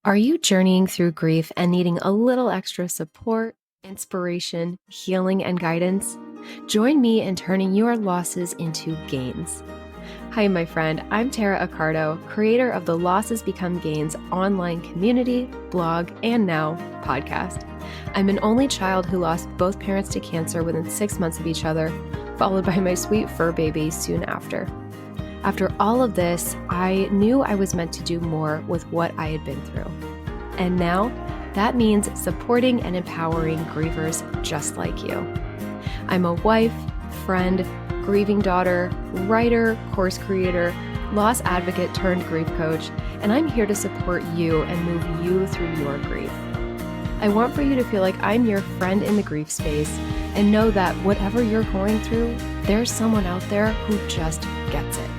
Are you journeying through grief and needing a little extra support, inspiration, healing, and guidance? Join me in turning your losses into gains. Hi, my friend. I'm Tara Accardo, creator of the Losses Become Gains online community, blog, and now podcast. I'm an only child who lost both parents to cancer within 6 months of each other, followed by my sweet fur baby soon after. After all of this, I knew I was meant to do more with what I had been through. And now, that means supporting and empowering grievers just like you. I'm a wife, friend, grieving daughter, writer, course creator, loss advocate turned grief coach, and I'm here to support you and move you through your grief. I want for you to feel like I'm your friend in the grief space and know that whatever you're going through, there's someone out there who just gets it.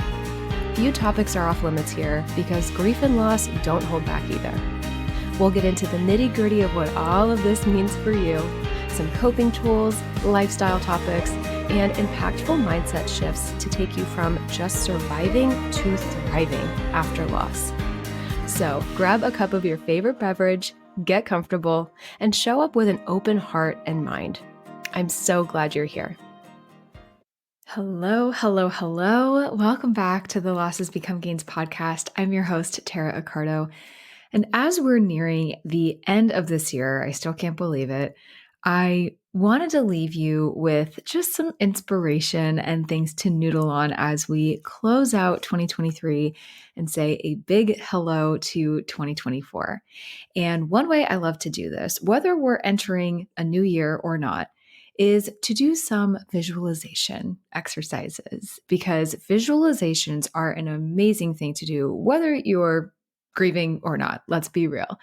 Few topics are off limits here because grief and loss don't hold back either. We'll get into the nitty-gritty of what all of this means for you, some coping tools, lifestyle topics, and impactful mindset shifts to take you from just surviving to thriving after loss. So grab a cup of your favorite beverage, get comfortable, and show up with an open heart and mind. I'm so glad you're here. Hello. Welcome back to the Losses Become Gains podcast. I'm your host, Tara Accardo. And as we're nearing the end of this year, I still can't believe it, I wanted to leave you with just some inspiration and things to noodle on as we close out 2023 and say a big hello to 2024. And one way I love to do this, whether we're entering a new year or not, is to do some visualization exercises, because visualizations are an amazing thing to do, whether you're grieving or not, let's be real.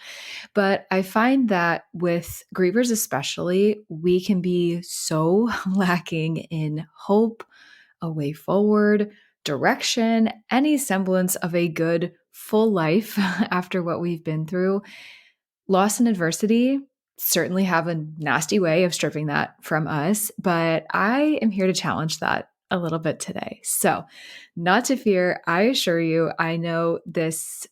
But I find that with grievers especially, we can be so lacking in hope, a way forward, direction, any semblance of a good full life after what we've been through. Loss and adversity certainly have a nasty way of stripping that from us, but I am here to challenge that a little bit today. So, not to fear, I assure you, I know this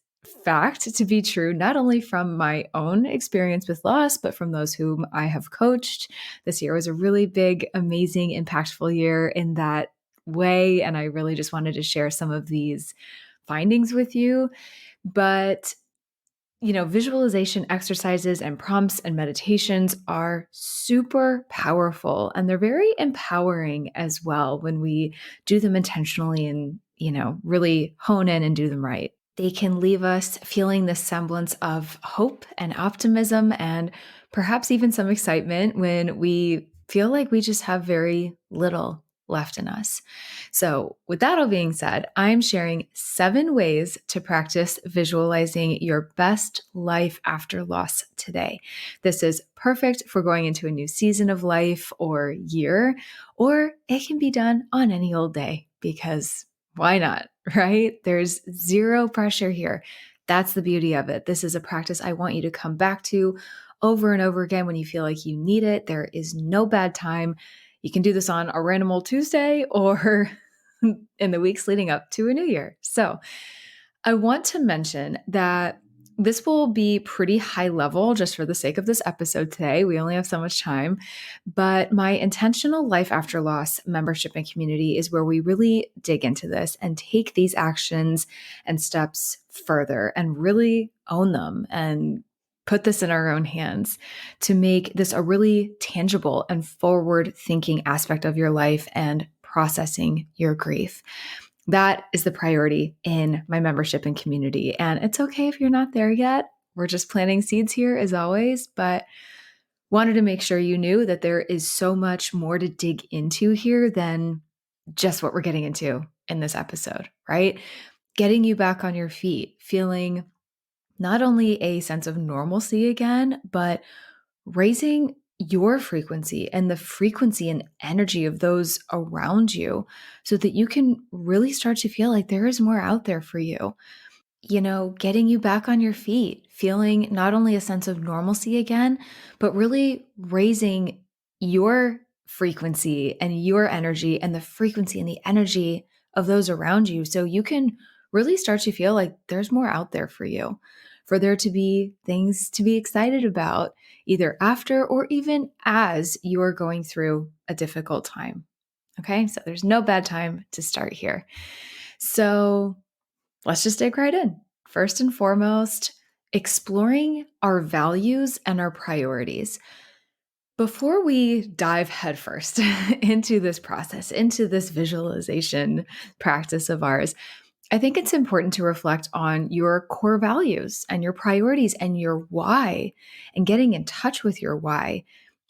fact to be true, not only from my own experience with loss, but from those whom I have coached. This year was a really big, amazing, impactful year in that way. And I really just wanted to share some of these findings with you. But visualization exercises and prompts and meditations are super powerful, and they're very empowering as well when we do them intentionally and, really hone in and do them right. They can leave us feeling this semblance of hope and optimism and perhaps even some excitement when we feel like we just have very little left in us. So, with that all being said, I'm sharing 7 ways to practice visualizing your best life after loss today. This is perfect for going into a new season of life or year, or it can be done on any old day because why not, right? There's zero pressure here. That's the beauty of it. This is a practice I want you to come back to over and over again when you feel like you need it. There is no bad time. You can do this on a random old Tuesday or in the weeks leading up to a new year. So I want to mention that this will be pretty high level just for the sake of this episode today. We only have so much time, but my intentional life after loss membership and community is where we really dig into this and take these actions and steps further and really own them and put this in our own hands to make this a really tangible and forward thinking aspect of your life and processing your grief. That is the priority in my membership and community. And it's okay if you're not there yet. We're just planting seeds here as always, but wanted to make sure you knew that there is so much more to dig into here than just what we're getting into in this episode, right? Getting you back on your feet, feeling not only a sense of normalcy again, but raising your frequency and the frequency and energy of those around you so that you can really start to feel like there is more out there for you. Getting you back on your feet, feeling not only a sense of normalcy again, but really raising your frequency and your energy and the frequency and the energy of those around you so you can really start to feel like there's more out there for you. for there to be things to be excited about, either after or even as you are going through a difficult time. Okay, so there's no bad time to start here. So let's just dig right in. First and foremost, exploring our values and our priorities. Before we dive headfirst into this process, into this visualization practice of ours, I think it's important to reflect on your core values and your priorities and your why, and getting in touch with your why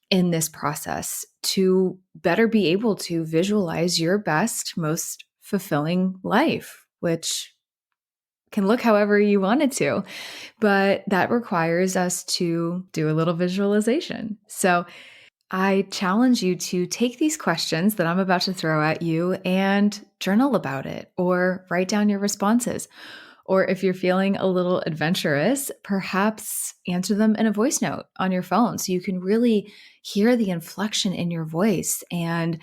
in this process to better be able to visualize your best, most fulfilling life, which can look however you want it to. But that requires us to do a little visualization. So I challenge you to take these questions that I'm about to throw at you and journal about it or write down your responses. Or if you're feeling a little adventurous, perhaps answer them in a voice note on your phone so you can really hear the inflection in your voice and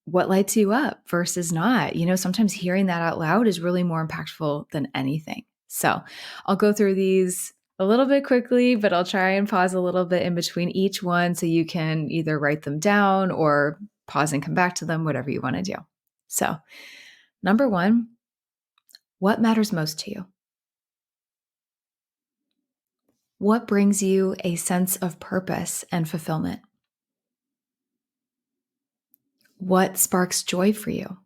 what lights you up versus not. Sometimes hearing that out loud is really more impactful than anything. So I'll go through these a little bit quickly, but I'll try and pause a little bit in between each one so you can either write them down or pause and come back to them, whatever you want to do. So, number one, what matters most to you? What brings you a sense of purpose and fulfillment? What sparks joy for you?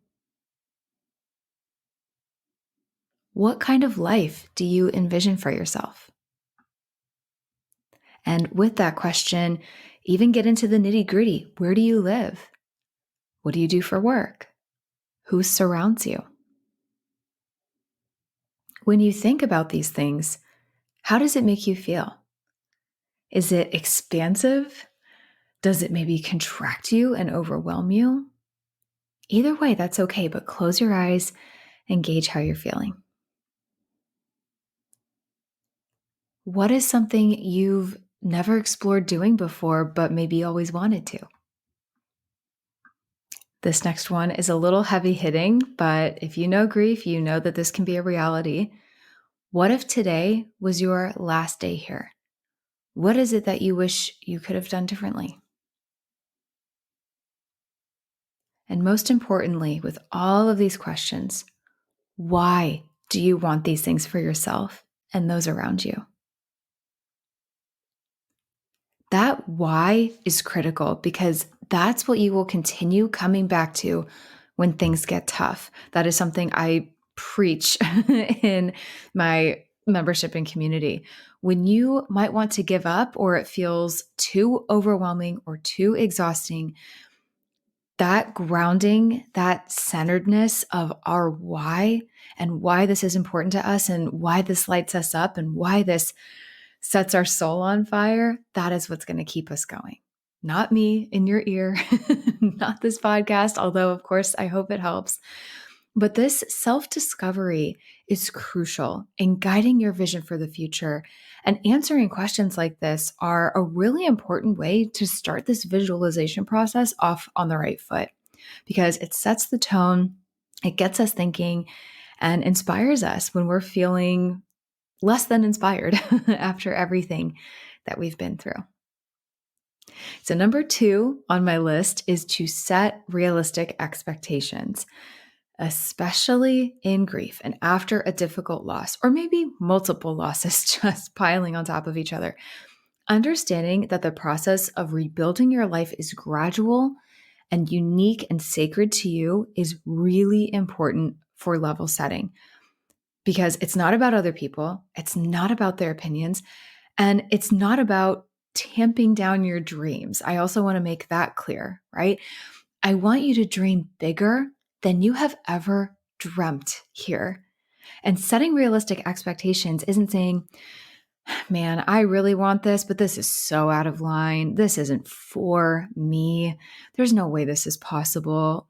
What kind of life do you envision for yourself? And with that question, even get into the nitty-gritty. Where do you live? What do you do for work? Who surrounds you? When you think about these things, how does it make you feel? Is it expansive? Does it maybe contract you and overwhelm you? Either way, that's okay, but close your eyes and gauge how you're feeling. What is something you've never explored doing before, but maybe always wanted to? This next one is a little heavy hitting, but if you know grief, you know that this can be a reality. What if today was your last day here? What is it that you wish you could have done differently? And most importantly, with all of these questions, why do you want these things for yourself and those around you? That why is critical because that's what you will continue coming back to when things get tough. That is something I preach in my membership and community. When you might want to give up or it feels too overwhelming or too exhausting, that grounding, that centeredness of our why and why this is important to us and why this lights us up and why this sets our soul on fire, that is what's going to keep us going. Not me in your ear, not this podcast, although of course I hope it helps. But this self-discovery is crucial in guiding your vision for the future. And answering questions like this are a really important way to start this visualization process off on the right foot because it sets the tone, it gets us thinking, and inspires us when we're feeling less than inspired after everything that we've been through. So, number 2 on my list is to set realistic expectations, especially in grief and after a difficult loss, or maybe multiple losses just piling on top of each other. Understanding that the process of rebuilding your life is gradual and unique and sacred to you is really important for level setting because it's not about other people, it's not about their opinions, and it's not about tamping down your dreams. I also want to make that clear, right? I want you to dream bigger than you have ever dreamt here. And setting realistic expectations isn't saying, man, I really want this, but this is so out of line. This isn't for me. There's no way this is possible.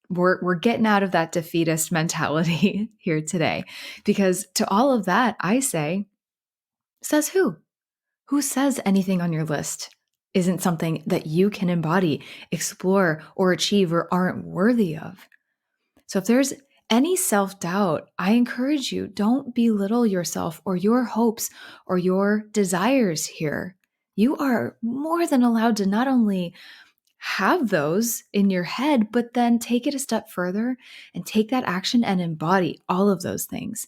We're getting out of that defeatist mentality here today. Because to all of that, I say, says who? Who says anything on your list isn't something that you can embody, explore, or achieve or aren't worthy of? So if there's any self-doubt, I encourage you, don't belittle yourself or your hopes or your desires here. You are more than allowed to not only have those in your head, but then take it a step further and take that action and embody all of those things.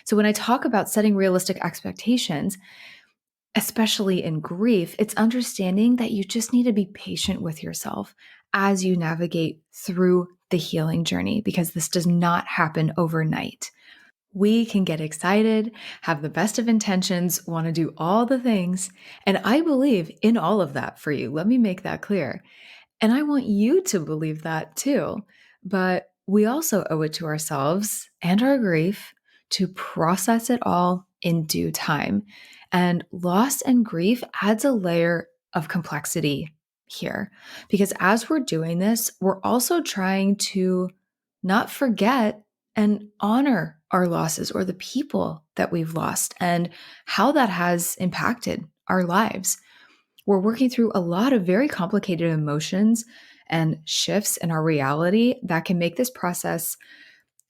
So when I talk about setting realistic expectations, especially in grief, it's understanding that you just need to be patient with yourself as you navigate through the healing journey, because this does not happen overnight. We can get excited, have the best of intentions, want to do all the things. And I believe in all of that for you. Let me make that clear. And I want you to believe that too. But we also owe it to ourselves and our grief to process it all in due time. And loss and grief adds a layer of complexity here, because as we're doing this, we're also trying to not forget and honor our losses or the people that we've lost and how that has impacted our lives. We're working through a lot of very complicated emotions and shifts in our reality that can make this process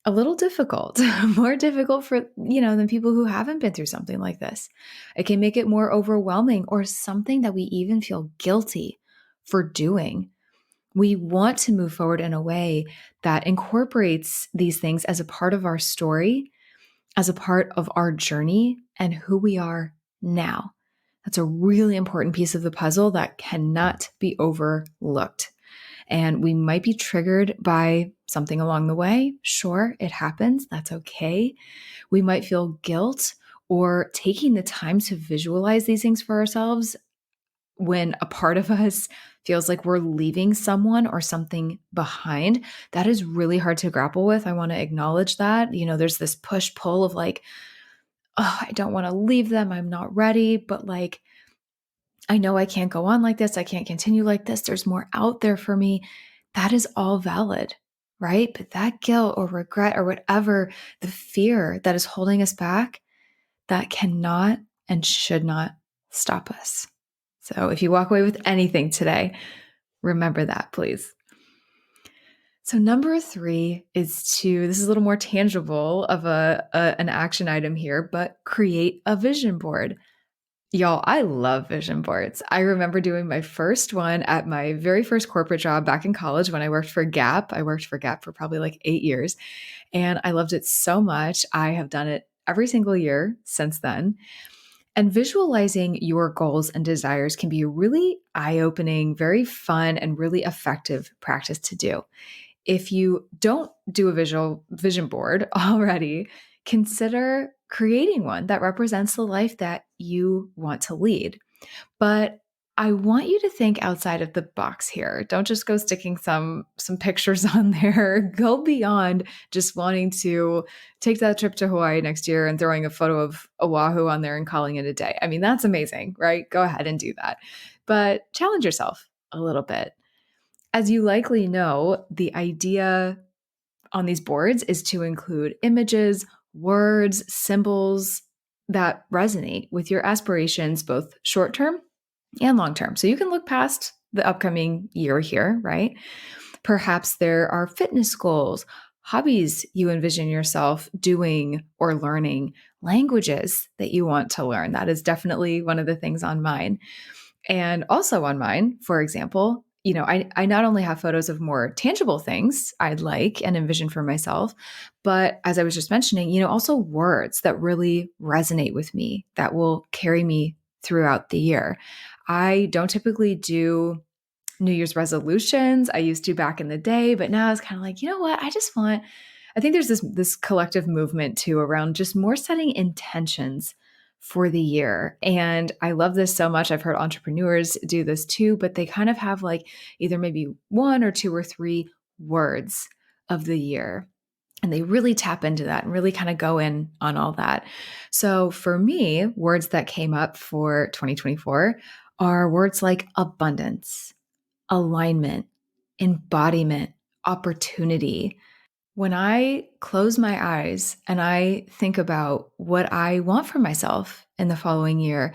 a little difficult, more difficult for, than people who haven't been through something like this. It can make it more overwhelming or something that we even feel guilty for doing. We want to move forward in a way that incorporates these things as a part of our story, as a part of our journey, and who we are now. That's a really important piece of the puzzle that cannot be overlooked. And we might be triggered by something along the way. Sure, it happens. That's okay. We might feel guilt or taking the time to visualize these things for ourselves when a part of us feels like we're leaving someone or something behind. That is really hard to grapple with. I want to acknowledge that. There's this push pull of like, oh, I don't want to leave them. I'm not ready. But like, I know I can't go on like this. I can't continue like this. There's more out there for me. That is all valid, right? But that guilt or regret or whatever, the fear that is holding us back, that cannot and should not stop us. So if you walk away with anything today, remember that, please. So number 3 is this is a little more tangible of an action item here, but create a vision board. Y'all, I love vision boards. I remember doing my first one at my very first corporate job back in college when I worked for Gap. I worked for Gap for probably like 8 years, and I loved it so much. I have done it every single year since then. And visualizing your goals and desires can be a really eye-opening, very fun, and really effective practice to do. If you don't do a vision board already, consider creating one that represents the life that you want to lead. But I want you to think outside of the box here. Don't just go sticking some pictures on there. Go beyond just wanting to take that trip to Hawaii next year and throwing a photo of Oahu on there and calling it a day. I mean, that's amazing, right? Go ahead and do that. But challenge yourself a little bit. As you likely know, the idea on these boards is to include images, words, symbols that resonate with your aspirations, both short term and long term. So you can look past the upcoming year here, right? Perhaps there are fitness goals, hobbies you envision yourself doing or learning, languages that you want to learn. That is definitely one of the things on mine. And also on mine, for example, I not only have photos of more tangible things I'd like and envision for myself, but as I was just mentioning, also words that really resonate with me that will carry me throughout the year. I don't typically do New Year's resolutions. I used to back in the day, but now it's kind of like, you know what? I think there's this collective movement too around just more setting intentions for the year. And I love this so much. I've heard entrepreneurs do this too, but they kind of have like either maybe 1 or 2 or 3 words of the year. And they really tap into that and really kind of go in on all that. So for me, words that came up for 2024 are words like abundance, alignment, embodiment, opportunity. When I close my eyes and I think about what I want for myself in the following year,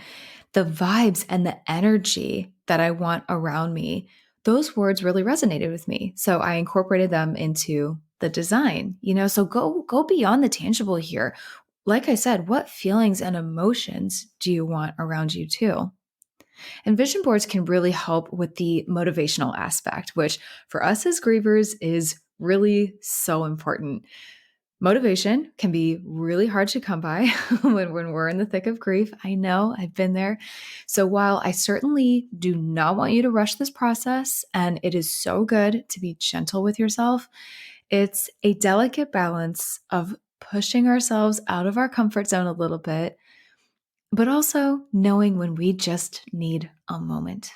the vibes and the energy that I want around me, those words really resonated with me. So I incorporated them into the design, so go beyond the tangible here. Like I said, what feelings and emotions do you want around you too? And vision boards can really help with the motivational aspect, which for us as grievers is really so important. Motivation can be really hard to come by when we're in the thick of grief. I know, I've been there. So while I certainly do not want you to rush this process, and it is so good to be gentle with yourself, it's a delicate balance of pushing ourselves out of our comfort zone a little bit, but also knowing when we just need a moment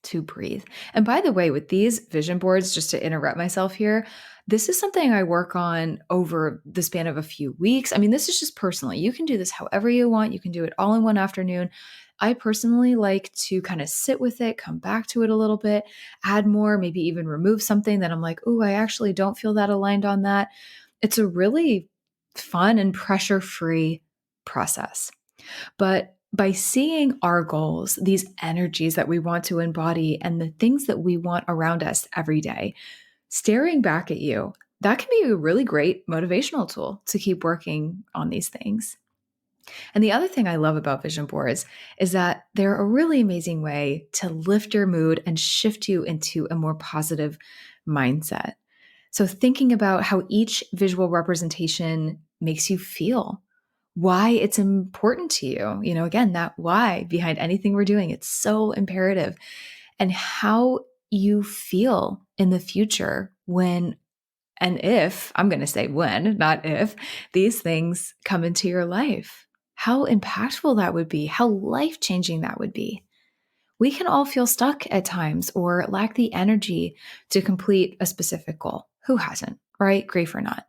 to breathe. And by the way, with these vision boards, just to interrupt myself here, this is something I work on over the span of a few weeks. I mean, this is just personally. You can do this however you want. You can do it all in one afternoon. I personally like to kind of sit with it, come back to it a little bit, add more, maybe even remove something that I'm like, oh, I actually don't feel that aligned on that. It's a really fun and pressure free process. But by seeing our goals, these energies that we want to embody, and the things that we want around us every day, staring back at you, that can be a really great motivational tool to keep working on these things. And the other thing I love about vision boards is that they're a really amazing way to lift your mood and shift you into a more positive mindset. So, thinking about how each visual representation makes you feel, why it's important to you, again, that why behind anything we're doing, it's so imperative, and how you feel in the future when and if, I'm going to say when, not if, these things come into your life. How impactful that would be, how life changing that would be. We can all feel stuck at times or lack the energy to complete a specific goal. Who hasn't, right? Grief or not.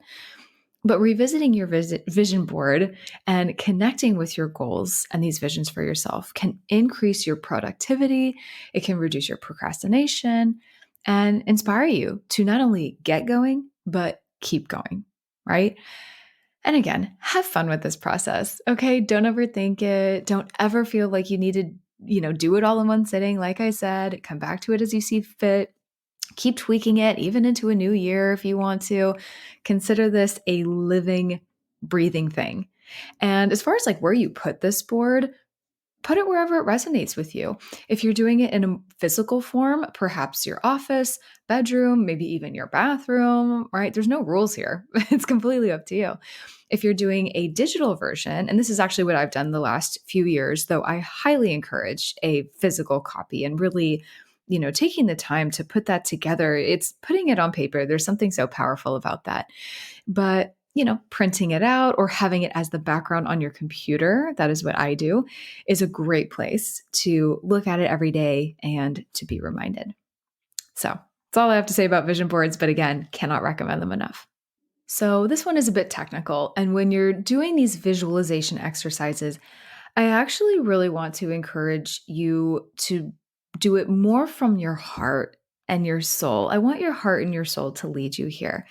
But revisiting your vision board and connecting with your goals and these visions for yourself can increase your productivity. It can reduce your procrastination and inspire you to not only get going, but keep going, right? And again, have fun with this process. Okay. Don't overthink it. Don't ever feel like you need to, do it all in one sitting. Like I said, come back to it as you see fit. Keep tweaking it even into a new year if you want to. Consider this a living, breathing thing. And as far as like where you put this board, put it wherever it resonates with you. If you're doing it in a physical form, perhaps your office, bedroom, maybe even your bathroom, right? There's no rules here. It's completely up to you. If you're doing a digital version, and this is actually what I've done the last few years, though I highly encourage a physical copy and really, taking the time to put that together. It's putting it on paper. There's something so powerful about that. But printing it out or having it as the background on your computer, that is what I do, is a great place to look at it every day and to be reminded. So that's all I have to say about vision boards, but again, cannot recommend them enough. So this one is a bit technical. And when you're doing these visualization exercises, I actually really want to encourage you to do it more from your heart and your soul. I want your heart and your soul to lead you here.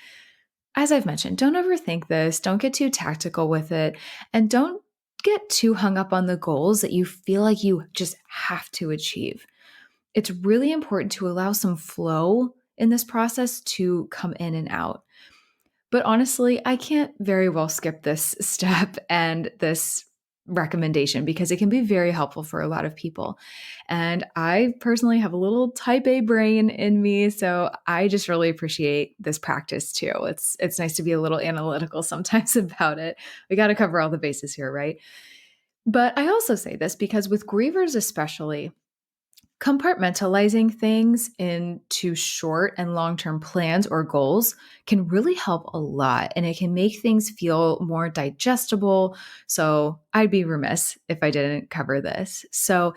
As I've mentioned, don't overthink this. Don't get too tactical with it. And don't get too hung up on the goals that you feel like you just have to achieve. It's really important to allow some flow in this process to come in and out. But honestly, I can't very well skip this step and this recommendation because it can be very helpful for a lot of people. And I personally have a little type A brain in me, so I just really appreciate this practice too. It's nice to be a little analytical sometimes about it. We got to cover all the bases here, right? But I also say this because with grievers especially, compartmentalizing things into short and long-term plans or goals can really help a lot, and it can make things feel more digestible. So I'd be remiss if I didn't cover this. So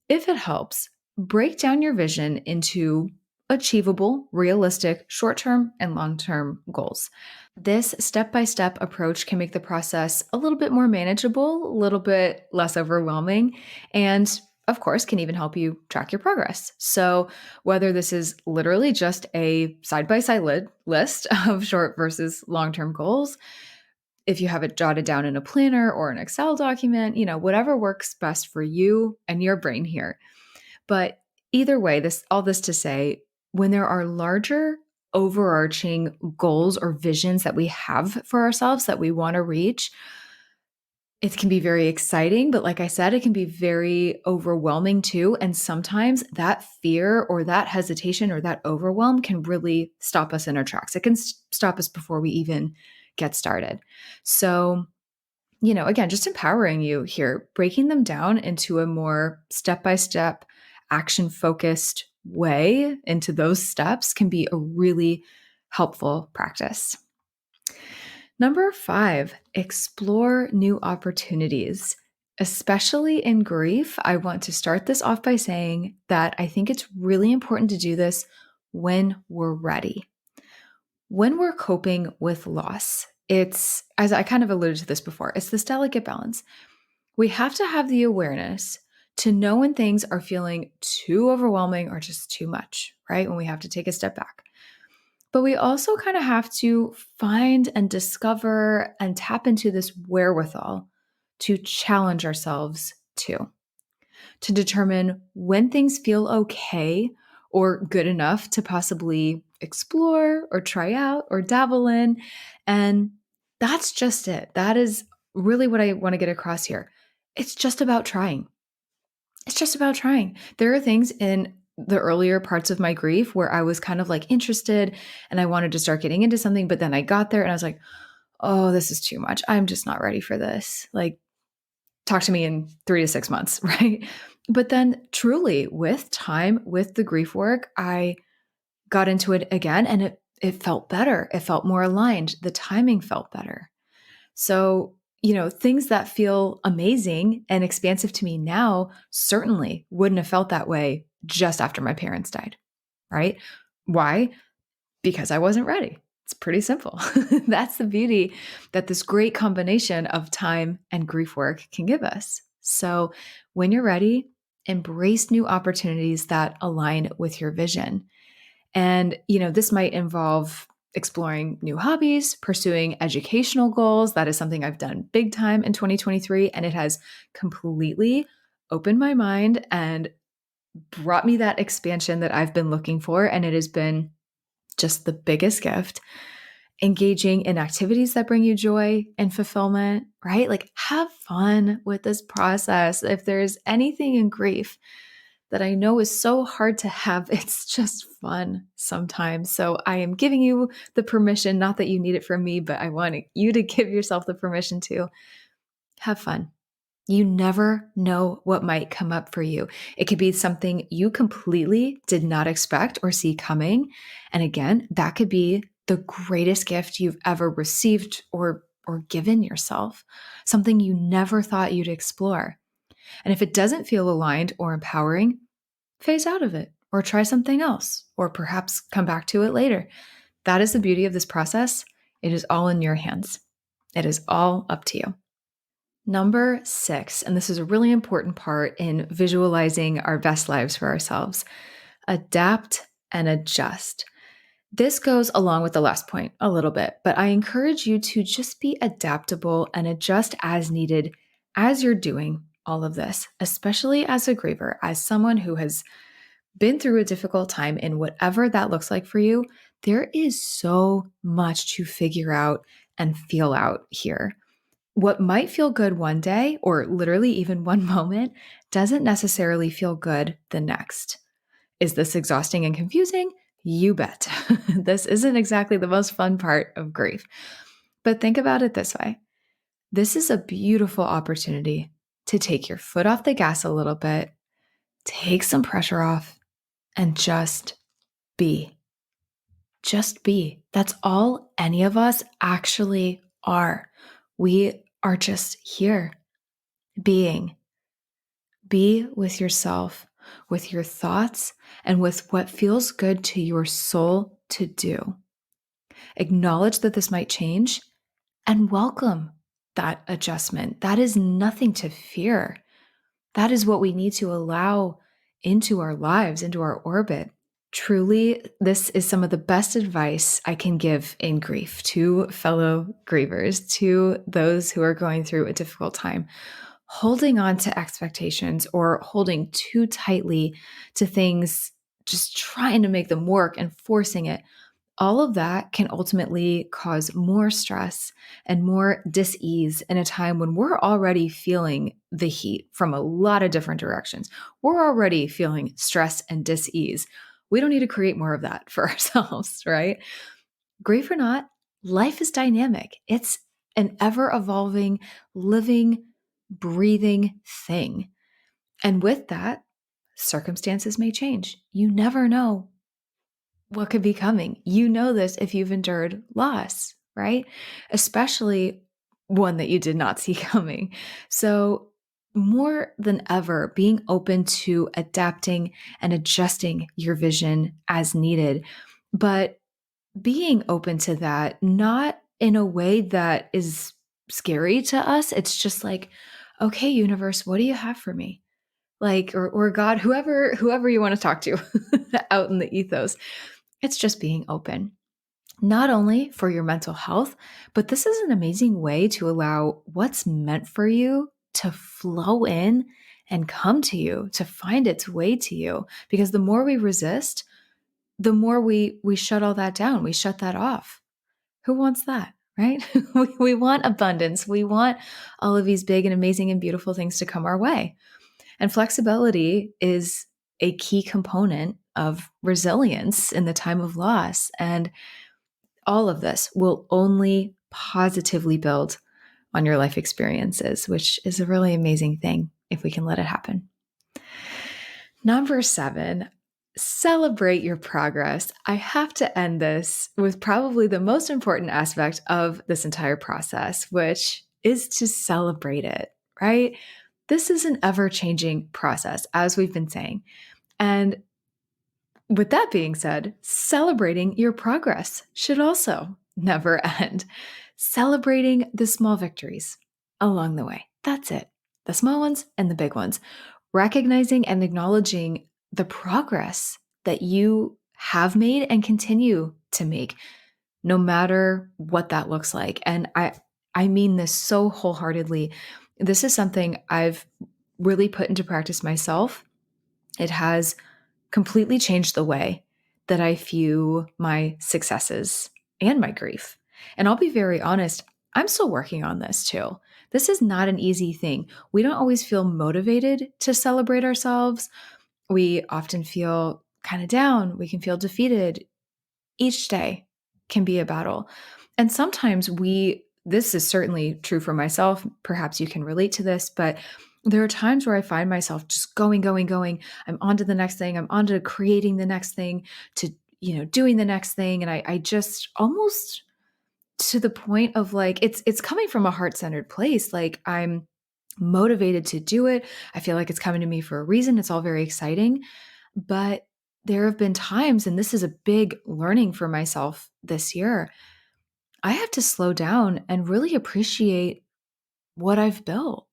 if it helps, break down your vision into achievable, realistic, short-term and long-term goals. This step-by-step approach can make the process a little bit more manageable, a little bit less overwhelming, and of course, can even help you track your progress. So whether this is literally just a side-by-side list of short versus long-term goals, if you have it jotted down in a planner or an Excel document, whatever works best for you and your brain here. But either way, all this to say, when there are larger overarching goals or visions that we have for ourselves that we want to reach, it can be very exciting, but like I said, it can be very overwhelming too. And sometimes that fear or that hesitation or that overwhelm can really stop us in our tracks. It can stop us before we even get started. So, again, just empowering you here, breaking them down into a more step by step, action focused way into those steps can be a really helpful practice. Number 5, explore new opportunities. Especially in grief, I want to start this off by saying that I think it's really important to do this when we're ready. When we're coping with loss, it's, as I kind of alluded to this before, it's this delicate balance. We have to have the awareness to know when things are feeling too overwhelming or just too much, right? When we have to take a step back. But we also kind of have to find and discover and tap into this wherewithal to challenge ourselves too, to determine when things feel okay or good enough to possibly explore or try out or dabble in. And that's just it. That is really what I want to get across here. It's just about trying. It's just about trying. There are things in the earlier parts of my grief where I was kind of like interested and I wanted to start getting into something, but then I got there and I was like, oh, this is too much. I'm just not ready for this. Like, talk to me in 3 to 6 months, right? But then truly with time, with the grief work, I got into it again and it felt better. It felt more aligned. The timing felt better. So, things that feel amazing and expansive to me now certainly wouldn't have felt that way just after my parents died, right? Why? Because I wasn't ready. It's pretty simple. That's the beauty that this great combination of time and grief work can give us. So, when you're ready, embrace new opportunities that align with your vision. And, this might involve exploring new hobbies, pursuing educational goals. That is something I've done big time in 2023, and it has completely opened my mind and brought me that expansion that I've been looking for. And it has been just the biggest gift. Engaging in activities that bring you joy and fulfillment, right? Like, have fun with this process. If there's anything in grief that I know is so hard to have, it's just fun sometimes. So I am giving you the permission, not that you need it from me, but I want you to give yourself the permission to have fun. You never know what might come up for you. It could be something you completely did not expect or see coming. And again, that could be the greatest gift you've ever received or given yourself, something you never thought you'd explore. And if it doesn't feel aligned or empowering, phase out of it or try something else, or perhaps come back to it later. That is the beauty of this process. It is all in your hands. It is all up to you. Number 6, and this is a really important part in visualizing our best lives for ourselves, adapt and adjust. This goes along with the last point a little bit, but I encourage you to just be adaptable and adjust as needed as you're doing all of this, especially as a griever, as someone who has been through a difficult time in whatever that looks like for you. There is so much to figure out and feel out here. What might feel good one day, or literally even one moment, doesn't necessarily feel good the next. Is this exhausting and confusing? You bet. This isn't exactly the most fun part of grief. But think about it this way. This is a beautiful opportunity to take your foot off the gas a little bit, take some pressure off, and just be. Just be. That's all any of us actually are. We are just here, being. Be with yourself, with your thoughts, and with what feels good to your soul to do. Acknowledge that this might change and welcome that adjustment. That is nothing to fear. That is what we need to allow into our lives, into our orbit. Truly, this is some of the best advice I can give in grief to fellow grievers, to those who are going through a difficult time. Holding on to expectations or holding too tightly to things, just trying to make them work and forcing it, all of that can ultimately cause more stress and more dis-ease in a time when we're already feeling the heat from a lot of different directions. We're already feeling stress and dis-ease. We don't need to create more of that for ourselves, right? Grief or not, life is dynamic. It's an ever evolving, living, breathing thing. And with that, circumstances may change. You never know what could be coming. You know this if you've endured loss, right? Especially one that you did not see coming. So, more than ever, being open to adapting and adjusting your vision as needed, but being open to that, not in a way that is scary to us. It's just like, okay, universe, what do you have for me? Like, or God, whoever you want to talk to out in the ethos. It's just being open, not only for your mental health, but this is an amazing way to allow what's meant for you to flow in and come to you, to find its way to you. Because the more we resist, the more we shut all that down. We shut that off. Who wants that, right? We want abundance. We want all of these big and amazing and beautiful things to come our way. And flexibility is a key component of resilience in the time of loss. And all of this will only positively build on your life experiences, which is a really amazing thing if we can let it happen. Number 7, celebrate your progress. I have to end this with probably the most important aspect of this entire process, which is to celebrate it, right? This is an ever-changing process, as we've been saying. And with that being said, celebrating your progress should also never end. Celebrating the small victories along the way. That's it. The small ones and the big ones. Recognizing and acknowledging the progress that you have made and continue to make, no matter what that looks like. And I mean this so wholeheartedly. This is something I've really put into practice myself. It has completely changed the way that I view my successes and my grief. And I'll be very honest, I'm still working on this too. This is not an easy thing. We don't always feel motivated to celebrate ourselves. We often feel kind of down. We can feel defeated. Each day can be a battle. And sometimes this is certainly true for myself. Perhaps you can relate to this, but there are times where I find myself just going, going, going. I'm on to the next thing. I'm on to creating the next thing, to, doing the next thing. And I just almost to the point of like, it's coming from a heart-centered place. Like I'm motivated to do it. I feel like it's coming to me for a reason. It's all very exciting. But there have been times, and this is a big learning for myself this year, I have to slow down and really appreciate what I've built,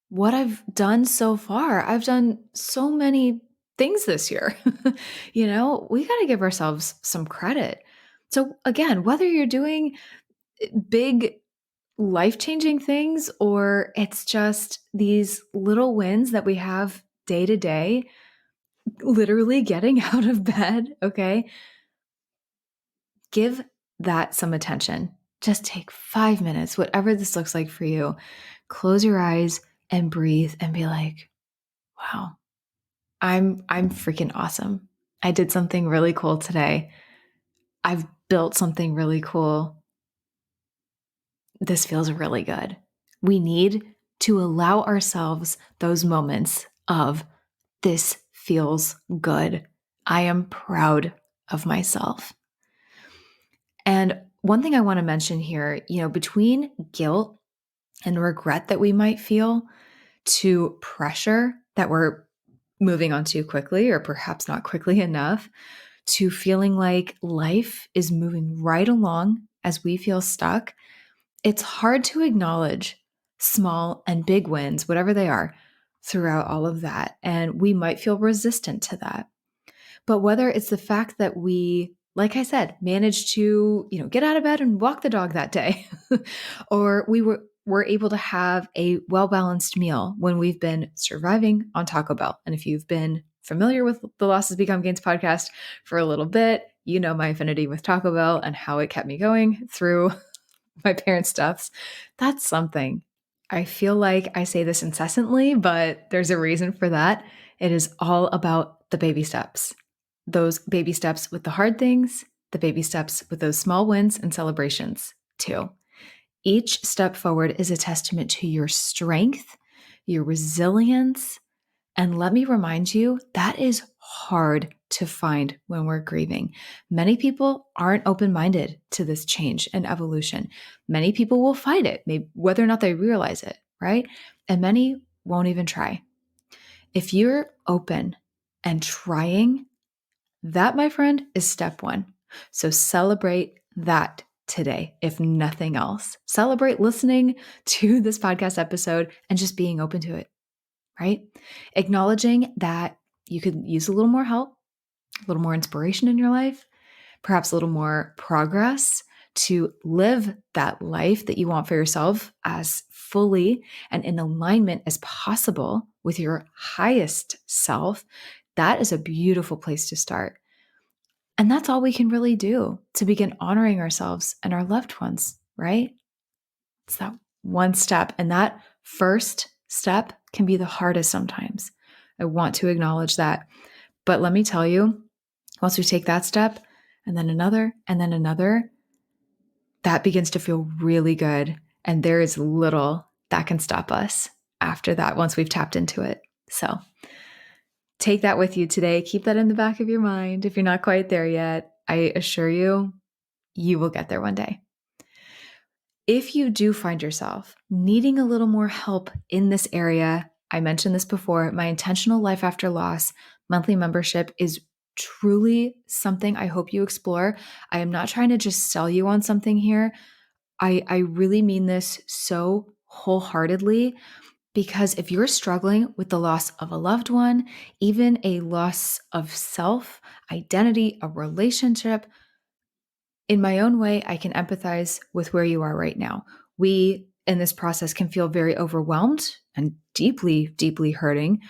what I've done so far. I've done so many things this year. We got to give ourselves some credit. So, again, whether you're doing big life-changing things or it's just these little wins that we have day to day, literally getting out of bed, okay? Give that some attention. Just take 5 minutes, whatever this looks like for you. Close your eyes and breathe and be like, wow, I'm freaking awesome. I did something really cool today. I've built something really cool. This feels really good. We need to allow ourselves those moments of this feels good. I am proud of myself. And one thing I want to mention here, between guilt and regret that we might feel to pressure that we're moving on too quickly or perhaps not quickly enough, to feeling like life is moving right along as we feel stuck, it's hard to acknowledge small and big wins, whatever they are, throughout all of that. And we might feel resistant to that. But whether it's the fact that we, like I said, managed to, get out of bed and walk the dog that day, or we were able to have a well-balanced meal when we've been surviving on Taco Bell. And if you've been familiar with the Losses Become Gains podcast for a little bit, You know my affinity with Taco Bell and how it kept me going through my parents' deaths. That's something. I feel like I say this incessantly, but there's a reason for that. It is all about the baby steps. Those baby steps with the hard things, the baby steps with those small wins and celebrations, too. Each step forward is a testament to your strength, your resilience, and let me remind you, that is hard to find when we're grieving. Many people aren't open minded to this change and evolution. Many people will fight it, maybe, whether or not they realize it, right? And many won't even try. If you're open and trying, that, my friend, is step one. So celebrate that today, if nothing else. Celebrate listening to this podcast episode and just being open to it, right? Acknowledging that you could use a little more help, a little more inspiration in your life, perhaps a little more progress to live that life that you want for yourself as fully and in alignment as possible with your highest self. That is a beautiful place to start. And that's all we can really do to begin honoring ourselves and our loved ones, right? It's that one step. And that first step can be the hardest sometimes. I want to acknowledge that. But let me tell you, once we take that step and then another and then another, that begins to feel really good. And there is little that can stop us after that once we've tapped into it. So take that with you today. Keep that in the back of your mind. If you're not quite there yet, I assure you, you will get there one day. If you do find yourself needing a little more help in this area, I mentioned this before, my Intentional Life After Loss monthly membership is truly something I hope you explore. I am not trying to just sell you on something here. I really mean this so wholeheartedly, because if you're struggling with the loss of a loved one, even a loss of self, identity, a relationship, in my own way, I can empathize with where you are right now. We, in this process, can feel very overwhelmed and deeply, deeply hurting.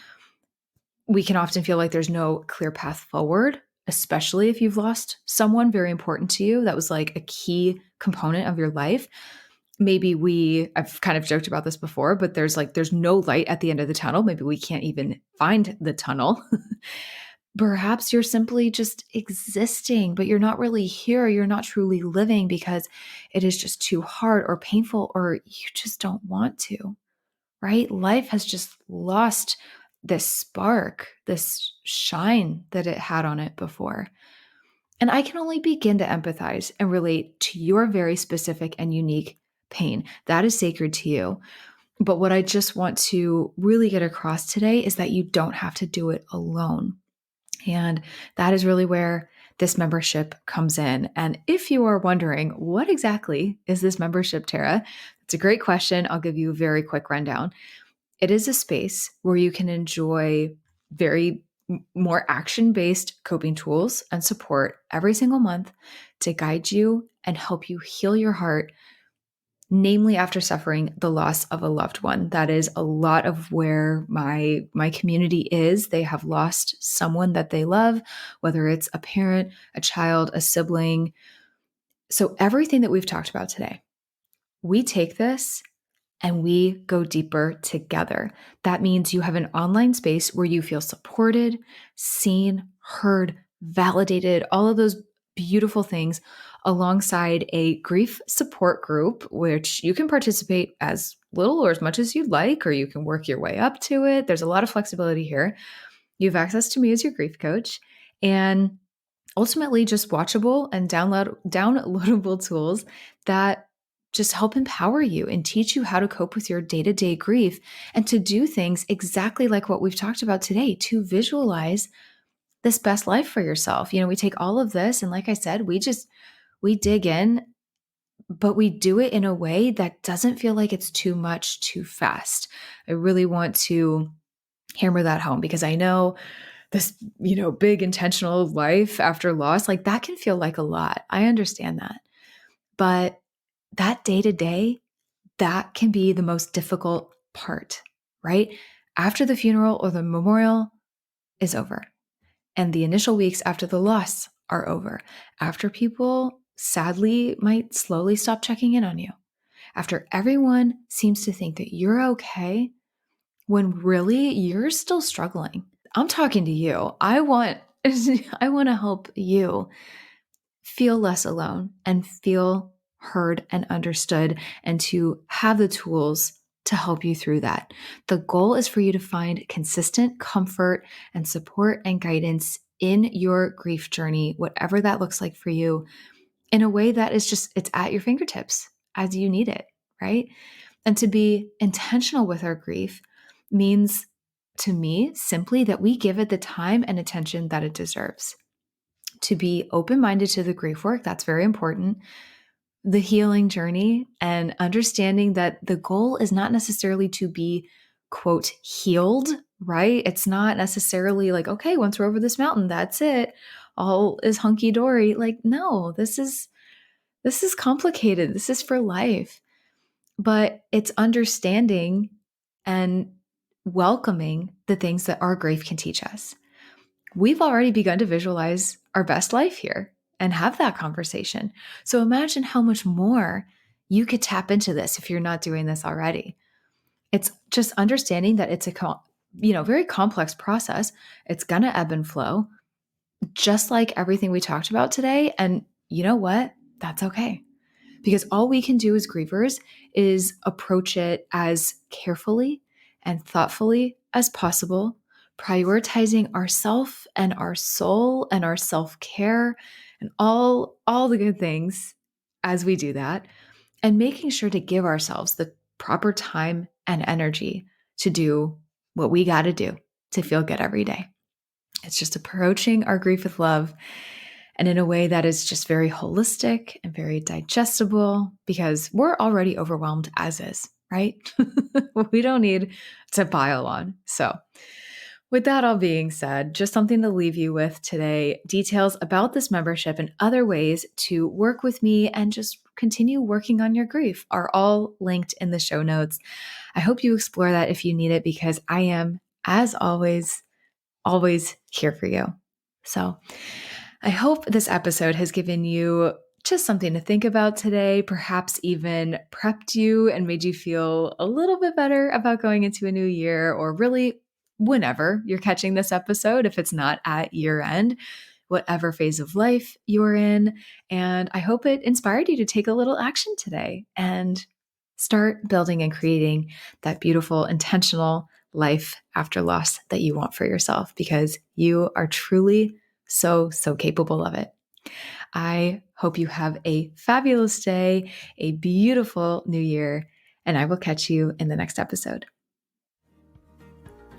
We can often feel like there's no clear path forward, especially if you've lost someone very important to you that was like a key component of your life. Maybe I've kind of joked about this before, but there's no light at the end of the tunnel. Maybe we can't even find the tunnel. Perhaps you're simply just existing, but you're not really here. You're not truly living because it is just too hard or painful, or you just don't want to, right? Life has just lost this spark, this shine that it had on it before. And I can only begin to empathize and relate to your very specific and unique pain. That is sacred to you. But what I just want to really get across today is that you don't have to do it alone. And that is really where this membership comes in. And if you are wondering, what exactly is this membership, Tara? It's a great question. I'll give you a very quick rundown. It is a space where you can enjoy very more action-based coping tools and support every single month to guide you and help you heal your heart, namely after suffering the loss of a loved one. That is a lot of where my community is. They have lost someone that they love, whether it's a parent, a child, a sibling. So everything that we've talked about today, we take this and we go deeper together. That means you have an online space where you feel supported, seen, heard, validated, all of those beautiful things, alongside a grief support group, which you can participate as little or as much as you'd like, or you can work your way up to it. There's a lot of flexibility here. You have access to me as your grief coach, and ultimately just watchable and downloadable tools that just help empower you and teach you how to cope with your day-to-day grief and to do things exactly like what we've talked about today, to visualize this best life for yourself. We take all of this, and like I said, we dig in, but we do it in a way that doesn't feel like it's too much too fast. I really want to hammer that home, because I know this, big intentional life after loss, like that can feel like a lot. I understand that. But that day to day, that can be the most difficult part, right? After the funeral or the memorial is over, and the initial weeks after the loss are over, after people sadly might slowly stop checking in on you, after everyone seems to think that you're okay when really you're still struggling. I'm talking to you. I want I want to help you feel less alone and feel heard and understood, and to have the tools to help you through that. The goal is for you to find consistent comfort and support and guidance in your grief journey, whatever that looks like for you, in a way that is just, it's at your fingertips as you need it, right? And to be intentional with our grief means, to me, simply that we give it the time and attention that it deserves. To be open-minded to the grief work, that's very important. The healing journey, and understanding that the goal is not necessarily to be, quote, healed, right? It's not necessarily like, okay, once we're over this mountain, that's it. All is hunky dory. Like, no, this is complicated. This is for life. But it's understanding and welcoming the things that our grief can teach us. We've already begun to visualize our best life here and have that conversation. So imagine how much more you could tap into this if you're not doing this already. It's just understanding that it's a very complex process. It's going to ebb and flow, just like everything we talked about today. And you know what? That's okay. Because all we can do as grievers is approach it as carefully and thoughtfully as possible, prioritizing ourself and our soul and our self-care and all the good things as we do that, and making sure to give ourselves the proper time and energy to do what we got to do to feel good every day. It's just approaching our grief with love, and in a way that is just very holistic and very digestible, because we're already overwhelmed as is, right? We don't need to pile on. So with that all being said, just something to leave you with today. Details about this membership and other ways to work with me and just continue working on your grief are all linked in the show notes. I hope you explore that if you need it, because I am, as always here for you. So I hope this episode has given you just something to think about today, perhaps even prepped you and made you feel a little bit better about going into a new year, or really whenever you're catching this episode, if it's not at year end, whatever phase of life you're in. And I hope it inspired you to take a little action today and start building and creating that beautiful, intentional life after loss that you want for yourself, because you are truly so capable of it. I hope you have a fabulous day, a beautiful new year, and I will catch you in the next episode.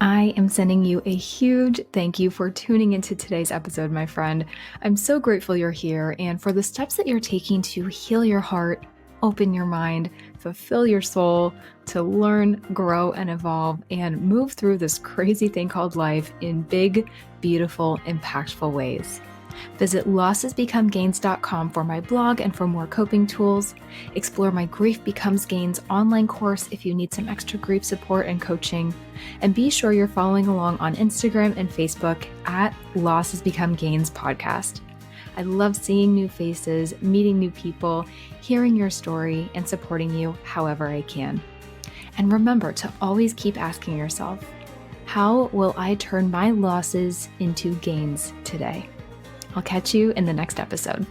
I am sending you a huge thank you for tuning into today's episode, my friend. I'm so grateful you're here, and for the steps that you're taking to heal your heart, open your mind, fulfill your soul, to learn, grow, and evolve, and move through this crazy thing called life in big, beautiful, impactful ways. Visit lossesbecomegains.com for my blog and for more coping tools. Explore my Grief Becomes Gains online course if you need some extra grief support and coaching. And be sure you're following along on Instagram and Facebook at Losses Become Gains podcast. I love seeing new faces, meeting new people, hearing your story, and supporting you however I can. And remember to always keep asking yourself, how will I turn my losses into gains today? I'll catch you in the next episode.